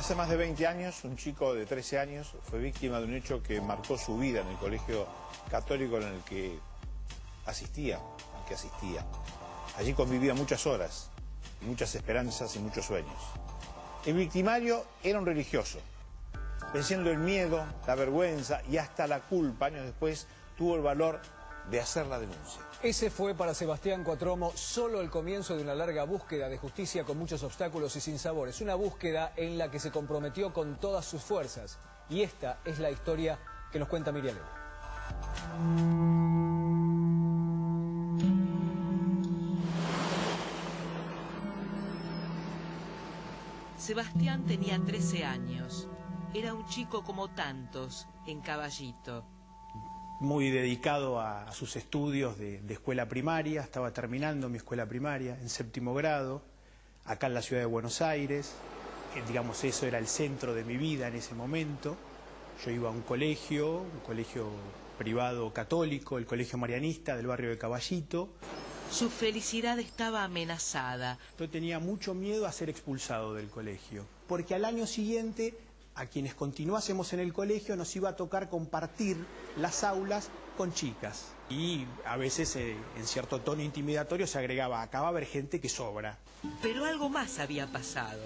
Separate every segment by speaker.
Speaker 1: Hace más de 20 años, un chico de 13 años fue víctima de un hecho que marcó su vida en el colegio católico en el que asistía. Allí convivía muchas horas, muchas esperanzas y muchos sueños. El victimario era un religioso. Venciendo el miedo, la vergüenza y hasta la culpa, años después tuvo el valor de hacer la denuncia.
Speaker 2: Ese fue para Sebastián Cuatromo solo el comienzo de una larga búsqueda de justicia con muchos obstáculos y sinsabores. Una búsqueda en la que se comprometió con todas sus fuerzas. Y esta es la historia que nos cuenta Miriam Levo.
Speaker 3: Sebastián tenía 13 años. Era un chico como tantos, en Caballito.
Speaker 4: Muy dedicado a sus estudios de escuela primaria. Estaba terminando mi escuela primaria en 7º grado, acá en la ciudad de Buenos Aires. Digamos, eso era el centro de mi vida en ese momento. Yo iba a un colegio privado católico, el Colegio Marianista del barrio de Caballito.
Speaker 3: Su felicidad estaba amenazada.
Speaker 4: Yo tenía mucho miedo a ser expulsado del colegio, porque al año siguiente, a quienes continuásemos en el colegio, nos iba a tocar compartir las aulas con chicas. Y a veces, en cierto tono intimidatorio, se agregaba: acá va a haber gente que sobra.
Speaker 3: Pero algo más había pasado.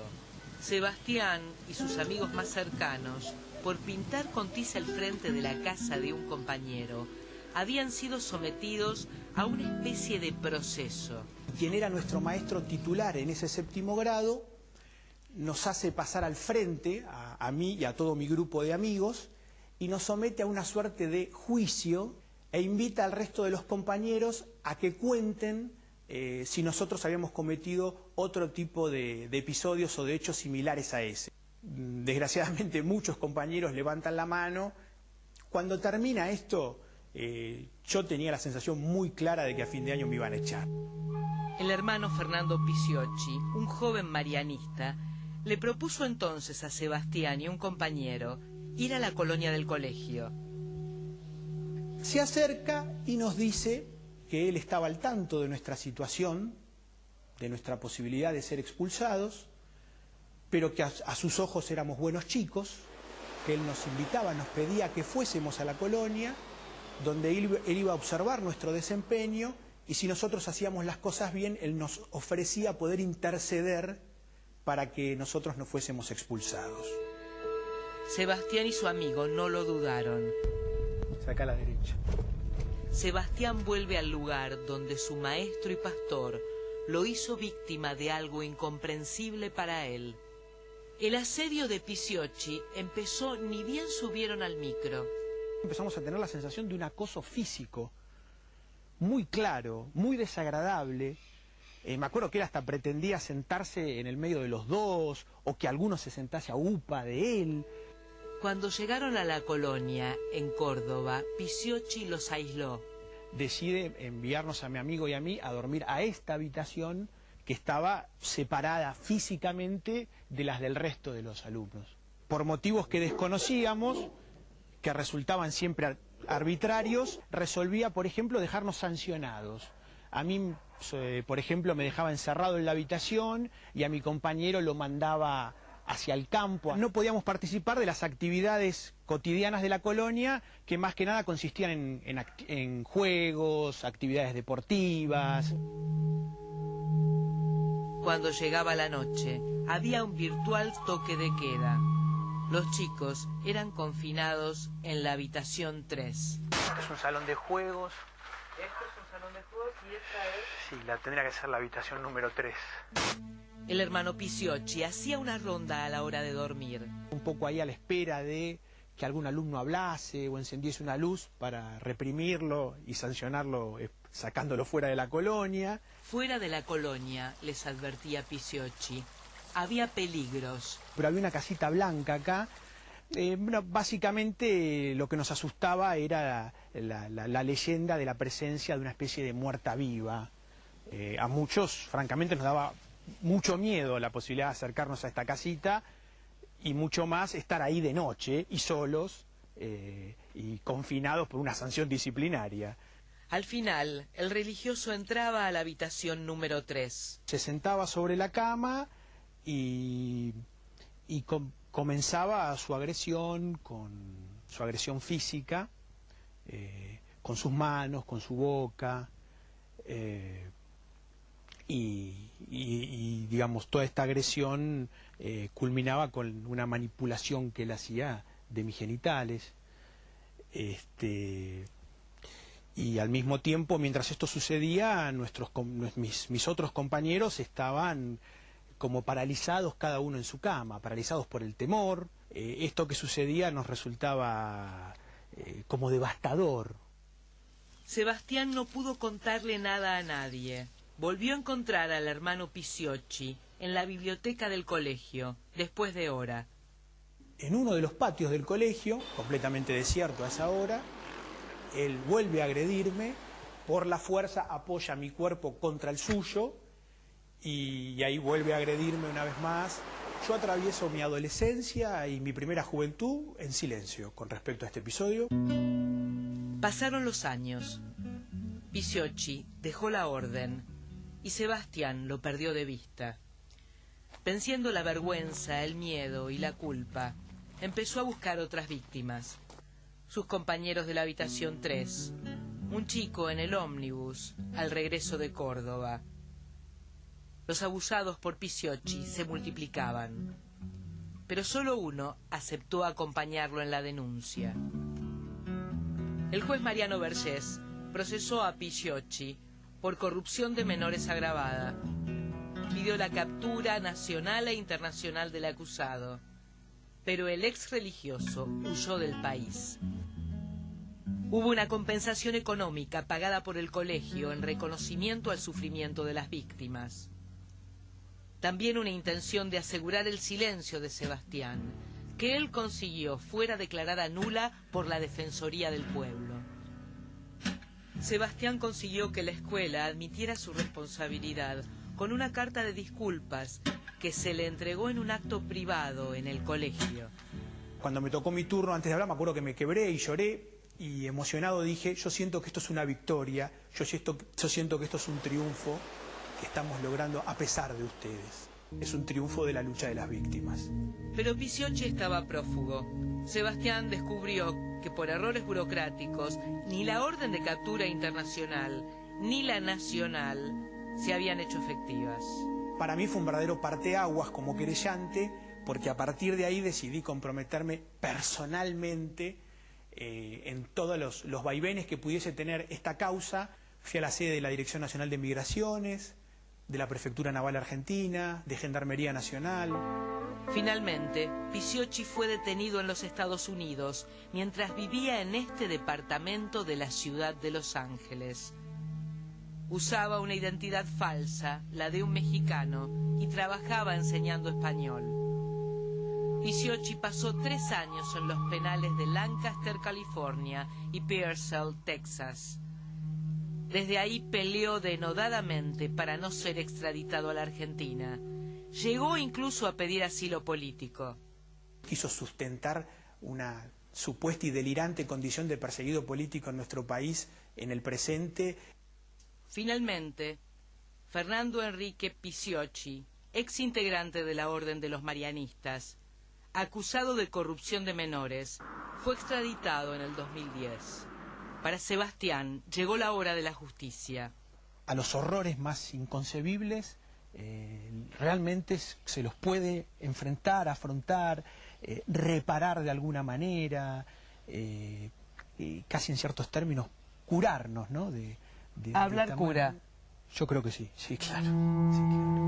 Speaker 3: Sebastián y sus amigos más cercanos, por pintar con tiza el frente de la casa de un compañero, habían sido sometidos a una especie de proceso.
Speaker 4: Quien era nuestro maestro titular en ese 7º grado, nos hace pasar al frente, a mí y a todo mi grupo de amigos, y nos somete a una suerte de juicio e invita al resto de los compañeros a que cuenten si nosotros habíamos cometido otro tipo de episodios o de hechos similares a ese. Desgraciadamente muchos compañeros levantan la mano. Cuando termina esto, yo tenía la sensación muy clara de que a fin de año me iban a echar.
Speaker 3: El hermano Fernando Pisiocchi, un joven marianista, le propuso entonces a Sebastián y un compañero ir a la colonia del colegio.
Speaker 4: Se acerca y nos dice que él estaba al tanto de nuestra situación, de nuestra posibilidad de ser expulsados, pero que a sus ojos éramos buenos chicos, que él nos invitaba, nos pedía que fuésemos a la colonia, donde él iba a observar nuestro desempeño, y si nosotros hacíamos las cosas bien, él nos ofrecía poder interceder para que nosotros no fuésemos expulsados.
Speaker 3: Sebastián y su amigo no lo dudaron.
Speaker 4: Saca a la derecha.
Speaker 3: Sebastián vuelve al lugar donde su maestro y pastor lo hizo víctima de algo incomprensible para él. El asedio de Pisiocchi empezó ni bien subieron al micro.
Speaker 4: Empezamos a tener la sensación de un acoso físico, muy claro, muy desagradable. Me acuerdo que él hasta pretendía sentarse en el medio de los dos, o que alguno se sentase a upa de él.
Speaker 3: Cuando llegaron a la colonia, en Córdoba, Pisiocchi los aisló.
Speaker 4: Decide enviarnos a mi amigo y a mí a dormir a esta habitación que estaba separada físicamente de las del resto de los alumnos. Por motivos que desconocíamos, que resultaban siempre arbitrarios, resolvía, por ejemplo, dejarnos sancionados. A mí, por ejemplo, me dejaba encerrado en la habitación y a mi compañero lo mandaba hacia el campo. No podíamos participar de las actividades cotidianas de la colonia, que más que nada consistían en juegos, actividades deportivas.
Speaker 3: Cuando llegaba la noche, había un virtual toque de queda. Los chicos eran confinados en la habitación 3.
Speaker 4: Este es un salón de juegos.
Speaker 3: Este es un salón de juegos y esta es...
Speaker 4: Sí, tendría que ser la habitación número 3.
Speaker 3: El hermano Pisiocchi hacía una ronda a la hora de dormir.
Speaker 4: Un poco ahí a la espera de que algún alumno hablase o encendiese una luz para reprimirlo y sancionarlo sacándolo fuera de la colonia.
Speaker 3: Fuera de la colonia, les advertía Pisiocchi, había peligros.
Speaker 4: Pero había una casita blanca acá. Básicamente lo que nos asustaba era la leyenda de la presencia de una especie de muerta viva. A muchos, francamente, nos daba mucho miedo la posibilidad de acercarnos a esta casita y mucho más estar ahí de noche y solos y confinados por una sanción disciplinaria.
Speaker 3: Al final, el religioso entraba a la habitación número 3.
Speaker 4: Se sentaba sobre la cama y y comenzaba su agresión, con su agresión física, con sus manos, con su boca, y digamos, toda esta agresión culminaba con una manipulación que él hacía de mis genitales. Y al mismo tiempo, mientras esto sucedía, mis otros compañeros estaban como paralizados, cada uno en su cama, paralizados por el temor. Esto que sucedía nos resultaba como devastador.
Speaker 3: Sebastián no pudo contarle nada a nadie. Volvió a encontrar al hermano Piciocchi en la biblioteca del colegio, después de hora.
Speaker 4: En uno de los patios del colegio, completamente desierto a esa hora, él vuelve a agredirme, por la fuerza apoya mi cuerpo contra el suyo y ahí vuelve a agredirme una vez más. Yo atravieso mi adolescencia y mi primera juventud en silencio con respecto a este episodio.
Speaker 3: Pasaron los años. Piciocchi dejó la orden y Sebastián lo perdió de vista. Venciendo la vergüenza, el miedo y la culpa, empezó a buscar otras víctimas. Sus compañeros de la habitación 3, un chico en el ómnibus al regreso de Córdoba. Los abusados por Piciocchi se multiplicaban, pero solo uno aceptó acompañarlo en la denuncia. El juez Mariano Vergés procesó a Piciocchi por corrupción de menores agravada. Pidió la captura nacional e internacional del acusado, pero el ex religioso huyó del país. Hubo una compensación económica pagada por el colegio en reconocimiento al sufrimiento de las víctimas. También una intención de asegurar el silencio de Sebastián, que él consiguió fuera declarada nula por la Defensoría del Pueblo. Sebastián consiguió que la escuela admitiera su responsabilidad con una carta de disculpas que se le entregó en un acto privado en el colegio.
Speaker 4: Cuando me tocó mi turno, antes de hablar, me acuerdo que me quebré y lloré y emocionado dije, yo siento que esto es una victoria, yo siento que esto es un triunfo que estamos logrando a pesar de ustedes. Es un triunfo de la lucha de las víctimas.
Speaker 3: Pero Piciocchi estaba prófugo. Sebastián descubrió que por errores burocráticos ni la orden de captura internacional ni la nacional se habían hecho efectivas.
Speaker 4: Para mí fue un verdadero parteaguas como querellante, porque a partir de ahí decidí comprometerme personalmente en todos los vaivenes que pudiese tener esta causa. Fui a la sede de la Dirección Nacional de Migraciones, de la Prefectura Naval Argentina, de Gendarmería Nacional.
Speaker 3: Finalmente, Piciocchi fue detenido en los Estados Unidos mientras vivía en este departamento de la ciudad de Los Ángeles. Usaba una identidad falsa, la de un mexicano, y trabajaba enseñando español. Piciocchi pasó 3 años en los penales de Lancaster, California, y Pearsall, Texas. Desde ahí peleó denodadamente para no ser extraditado a la Argentina. Llegó incluso a pedir asilo político.
Speaker 4: Quiso sustentar una supuesta y delirante condición de perseguido político en nuestro país en el presente.
Speaker 3: Finalmente, Fernando Enrique Piciocchi, ex integrante de la Orden de los Marianistas, acusado de corrupción de menores, fue extraditado en el 2010. Para Sebastián llegó la hora de la justicia.
Speaker 4: A los horrores más inconcebibles realmente se los puede enfrentar, afrontar, reparar de alguna manera, casi en ciertos términos curarnos, ¿no?
Speaker 3: Hablar cura.
Speaker 4: Yo creo que sí, sí, claro. Sí, claro.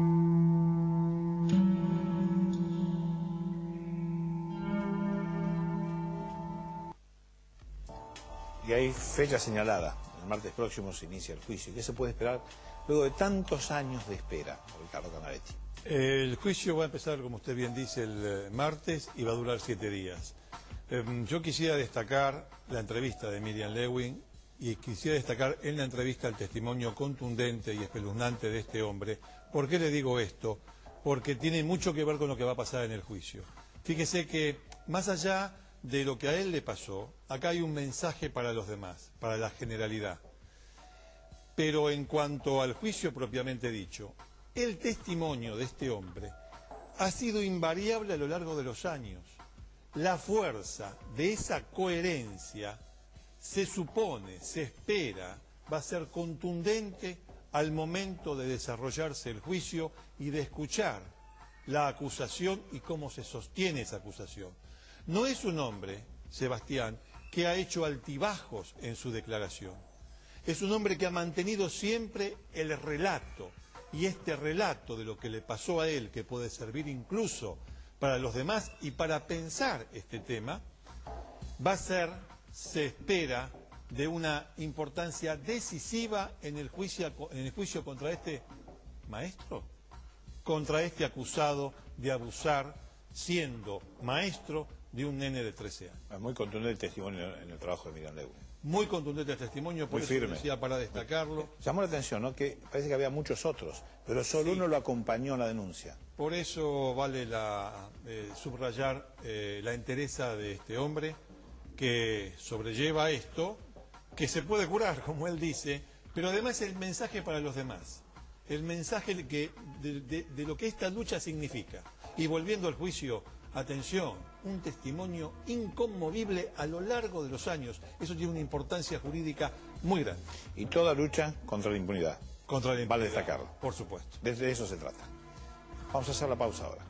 Speaker 1: Y hay fecha señalada. El martes próximo se inicia el juicio. ¿Qué se puede esperar luego de tantos años de espera, Ricardo Canavetti?
Speaker 5: El juicio va a empezar, como usted bien dice, el martes y va a durar 7 días. Yo quisiera destacar la entrevista de Miriam Lewin y quisiera destacar en la entrevista el testimonio contundente y espeluznante de este hombre. ¿Por qué le digo esto? Porque tiene mucho que ver con lo que va a pasar en el juicio. Fíjese que más allá de lo que a él le pasó, acá hay un mensaje para los demás, para la generalidad. Pero en cuanto al juicio propiamente dicho, el testimonio de este hombre ha sido invariable a lo largo de los años. La fuerza de esa coherencia se supone, se espera, va a ser contundente al momento de desarrollarse el juicio y de escuchar la acusación y cómo se sostiene esa acusación. No es un hombre, Sebastián, que ha hecho altibajos en su declaración. Es un hombre que ha mantenido siempre el relato, y este relato de lo que le pasó a él, que puede servir incluso para los demás y para pensar este tema, va a ser, se espera, de una importancia decisiva en el juicio contra este maestro, contra este acusado de abusar, siendo maestro de un nene de 13 años.
Speaker 1: Es muy contundente el testimonio en el trabajo de Miriam Lewin.
Speaker 5: Muy contundente el testimonio, por
Speaker 1: Muy
Speaker 5: eso
Speaker 1: firme.
Speaker 5: decía, para destacarlo.
Speaker 1: Llamó la atención, ¿no?, que parece que había muchos otros, pero solo uno lo acompañó en la denuncia.
Speaker 5: Por eso vale subrayar la entereza de este hombre que sobrelleva esto, que se puede curar, como él dice, pero además el mensaje para los demás, el mensaje de lo que esta lucha significa. Y volviendo al juicio, atención, un testimonio inconmovible a lo largo de los años. Eso tiene una importancia jurídica muy grande.
Speaker 1: Y toda lucha contra la impunidad.
Speaker 5: Contra la impunidad,
Speaker 1: Vale destacarlo.
Speaker 5: por supuesto.
Speaker 1: Desde eso se trata. Vamos a hacer la pausa ahora.